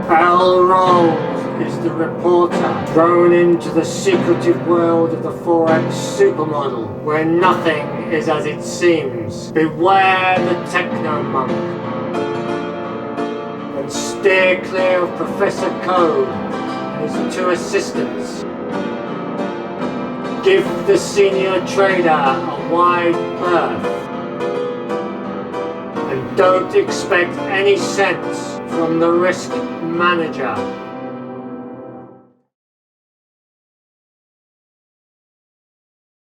Bell rolls is the reporter thrown into the secretive world of the Forex Super Model, where nothing is as it seems. Beware the techno monk, and steer clear of Professor Code and his two assistants. Give the senior trader a wide berth, and don't expect any sense from the risk manager.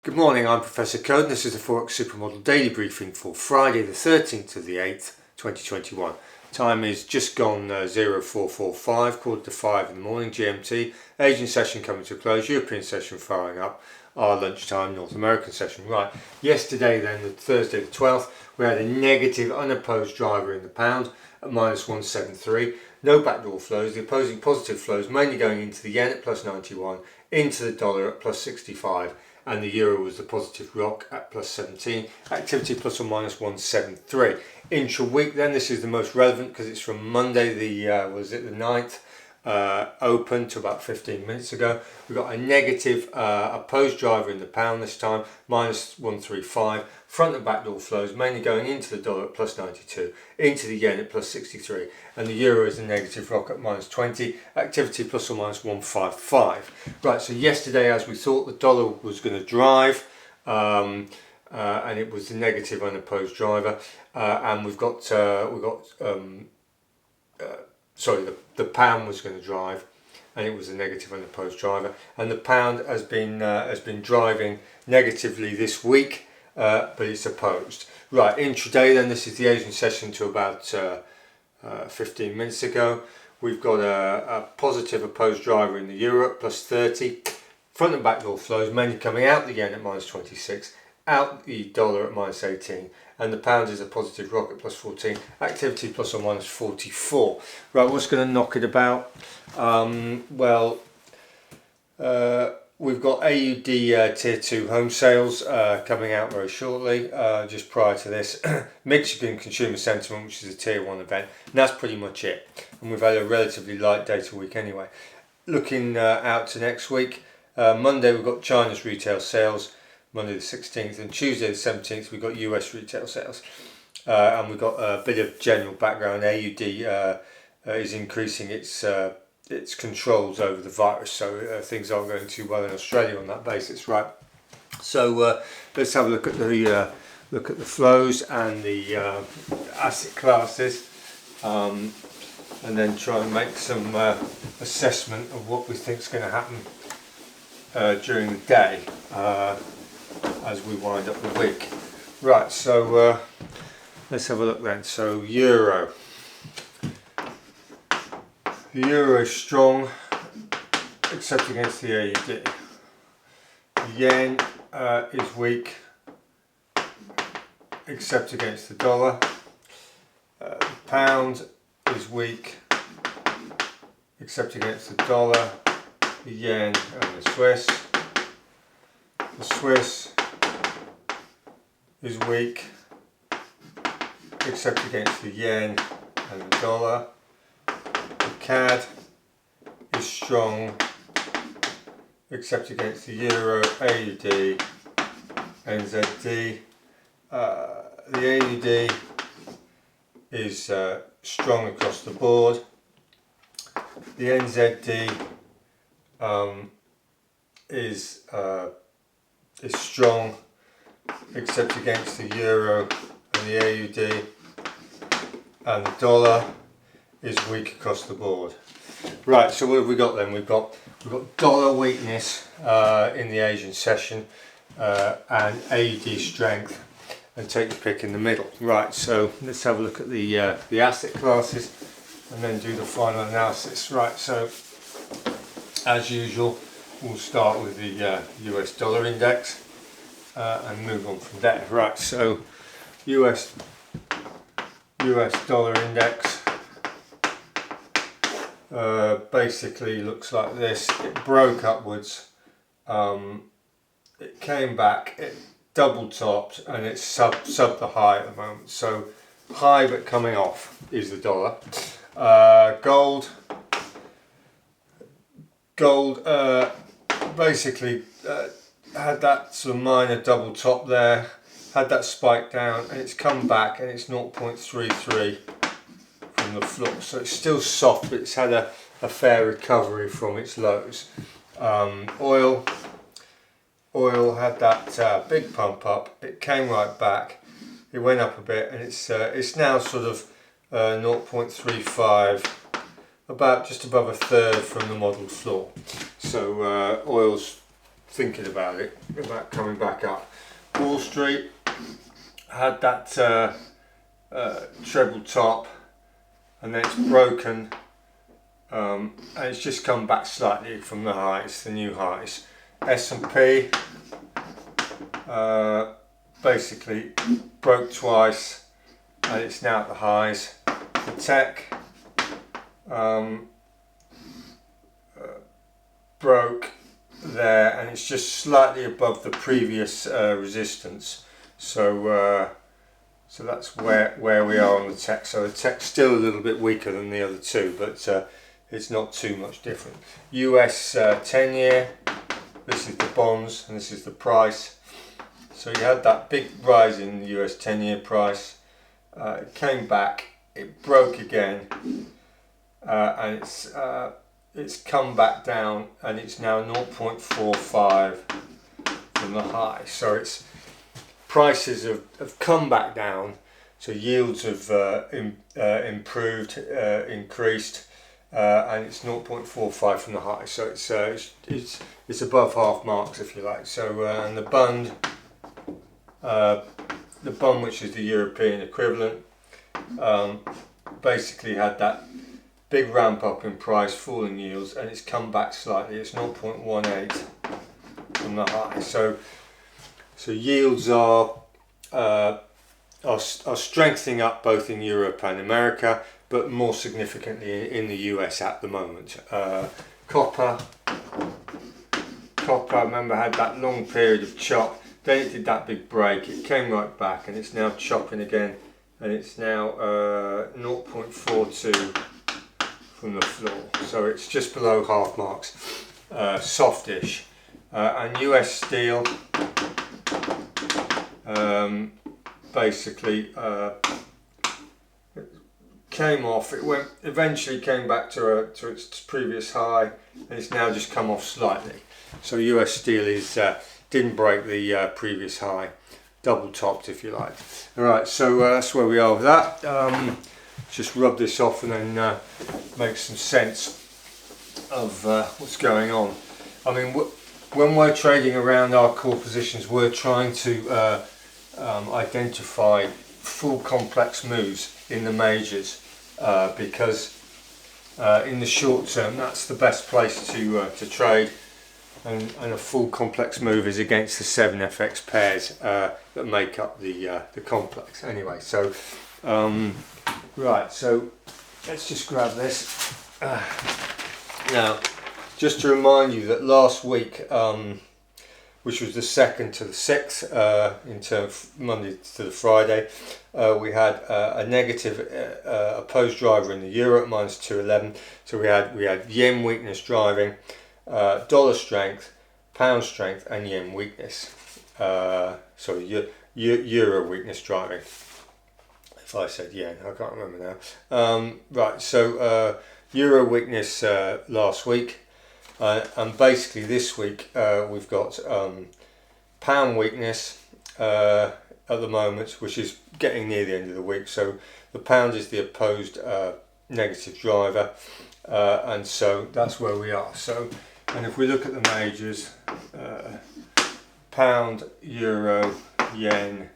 Good morning, I'm Professor Code and this is the Forex Super Model daily briefing for Friday the 13th of the 8th, 2021. Time is just gone 0445, quarter to 5 in the morning GMT. Asian session coming to a close, European session firing up, our lunchtime North American session. Right, yesterday then, the Thursday the 12th, we had a negative unopposed driver in the pound at minus 173. No backdoor flows, the opposing positive flows mainly going into the yen at plus 91, into the dollar at plus 65, and the euro was the positive rock at plus 17, activity plus or minus 173. Intra-week then, this is the most relevant because it's from Monday the 9th, open to about 15 minutes ago. We've got a negative opposed driver in the pound this time, minus 135. Front and back door flows mainly going into the dollar at plus 92, into the yen at plus 63, and the euro is a negative rock at minus 20, activity plus or minus 155. Right, so yesterday, as we thought, the dollar was going to drive, and it was the negative unopposed driver, and the pound was going to drive, and it was a negative unopposed driver, and the pound has been driving negatively this week, but it's opposed. Right, intraday then, this is the Asian session to about 15 minutes ago. We've got a positive opposed driver in the euro at plus 30. Front and back door flows mainly coming out the yen at minus 26, out the dollar at minus 18, and the pound is a positive rock at plus 14, activity plus or minus 44. Right, what's going to knock it about? We've got AUD Tier 2 home sales coming out very shortly, just prior to this. Mexican consumer sentiment, which is a Tier 1 event, and that's pretty much it. And we've had a relatively light data week anyway. Looking out to next week, Monday we've got China's retail sales, Monday the 16th, and Tuesday the 17th we've got US retail sales. And we've got a bit of general background. AUD is increasing its controls over the virus, so things aren't going too well in Australia on that basis. Right, so let's have a look at the flows and the asset classes, and then try and make some assessment of what we think is going to happen during the day as we wind up the week. Right, so let's have a look then. So euro. The euro is strong, except against the AUD. The yen is weak, except against the dollar. The pound is weak, except against the dollar, the yen and the Swiss. The Swiss is weak, except against the yen and the dollar. CAD is strong, except against the euro, AUD, NZD. The AUD is strong across the board. The NZD is strong, except against the euro and the AUD, and the dollar is weak across the board. Right, so what have we got then? We've got dollar weakness in the Asian session, and AUD strength, and take your pick in the middle. Right, so let's have a look at the asset classes and then do the final analysis. Right, so as usual, we'll start with the US dollar index and move on from there. Right, so US dollar index basically looks like this. It broke upwards, it came back, it double topped, and it's sub the high at the moment. So high but coming off is the dollar. Gold Gold basically had that sort of minor double top there, had that spike down, and it's come back and it's 0.33 from the floor. So it's still soft, but it's had a fair recovery from its lows. Oil had that big pump up. It came right back. It went up a bit, and it's now sort of 0.35, about just above a third from the model floor. So oil's thinking about it, about coming back up. Wall Street had that treble top, and then it's broken, and it's just come back slightly from the highs, the new highs. S&P basically broke twice, and it's now at the highs. The tech broke there, and it's just slightly above the previous resistance. So that's where we are on the tech. So the tech's still a little bit weaker than the other two, but it's not too much different. US 10-year, this is the bonds and this is the price. So you had that big rise in the US 10-year price. It came back, it broke again, and it's come back down, and it's now 0.45 from the high. So it's prices have come back down, so yields have improved, increased, and it's 0.45 from the high. So it's above half marks, if you like. So and the bond, which is the European equivalent, basically had that big ramp up in price, falling yields, and it's come back slightly. It's 0.18 from the high. So yields are strengthening up both in Europe and America, but more significantly in the US at the moment. Copper, remember, had that long period of chop. Then it did that big break. It came right back, and it's now chopping again, and it's now 0.42 from the floor. So it's just below half marks, softish. And US steel basically came off. It eventually came back to its previous high, and it's now just come off slightly. So US steel didn't break the previous high, double topped, if you like. All right, so that's where we are with that. Just rub this off and then make some sense of what's going on. I mean, when we're trading around our core positions, we're trying to identify full complex moves in the majors, because in the short term that's the best place to trade, and a full complex move is against the 7 FX pairs that make up the complex. Anyway, so right, so let's just grab this. Now, just to remind you that last week, which was the 2nd to the 6th, in terms of Monday to the Friday, we had a negative opposed driver in the euro at -211. So we had yen weakness driving, dollar strength, pound strength, and yen weakness. Euro weakness driving. If I said yen, I can't remember now. Right, so euro weakness last week. And basically this week we've got pound weakness at the moment, which is getting near the end of the week. So the pound is the opposed negative driver, and so that's where we are. So, and if we look at the majors, pound, euro, yen,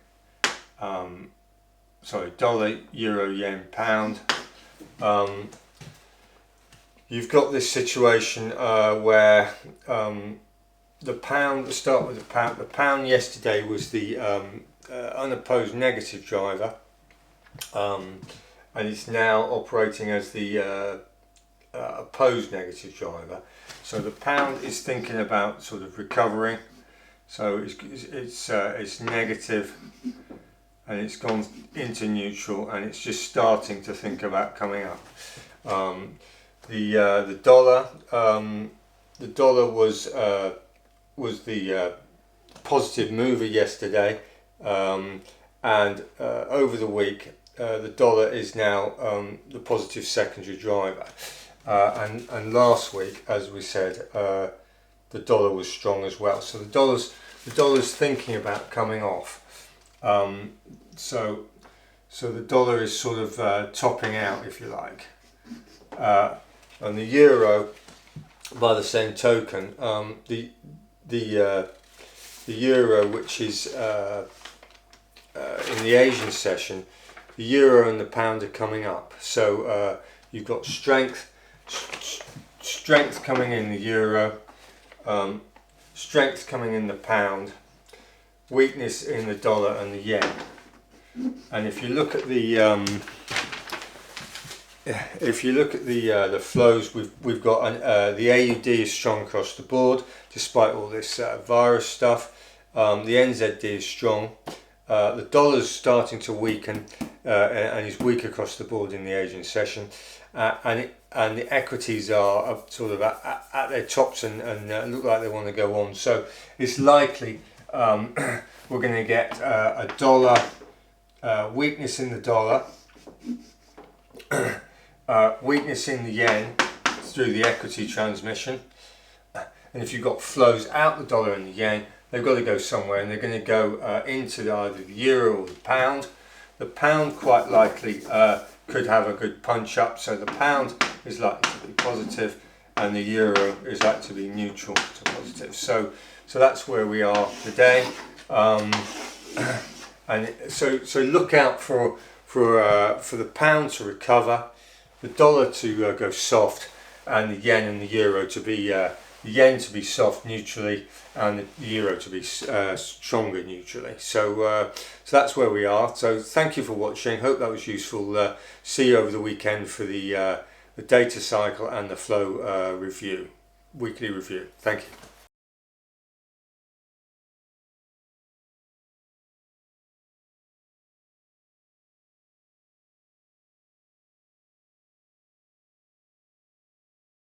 dollar, euro, yen, pound. You've got this situation where the pound, let's start with the pound yesterday was the unopposed negative driver, and it's now operating as the opposed negative driver. So the pound is thinking about sort of recovering. So it's negative, and it's gone into neutral, and it's just starting to think about coming up. The dollar the dollar was the positive mover yesterday, and over the week the dollar is now the positive secondary driver, and last week, as we said, the dollar was strong as well. So the dollar's thinking about coming off. So the dollar is sort of topping out, if you like, and the euro, by the same token, the euro, which is in the Asian session, the euro and the pound are coming up. So you've got strength coming in the euro, strength coming in the pound, weakness in the dollar and the yen. And if you look at the the flows, we've got the AUD is strong across the board despite all this virus stuff. The NZD is strong. The dollar's starting to weaken and is weak across the board in the Asian session, and the equities are sort of at their tops and look like they want to go on. So it's likely we're going to get a dollar weakness in the dollar, weakness in the yen through the equity transmission, and if you've got flows out the dollar and the yen, they've got to go somewhere, and they're going to go into either the euro or the pound. The pound quite likely could have a good punch up, so the pound is likely to be positive and the euro is likely to be neutral to positive. So that's where we are today, and so look out for the pound to recover, the dollar to go soft, and the yen and the euro to be the yen to be soft neutrally and the euro to be stronger neutrally. So that's where we are. So thank you for watching. Hope that was useful. See you over the weekend for the data cycle and the flow weekly review. Thank you.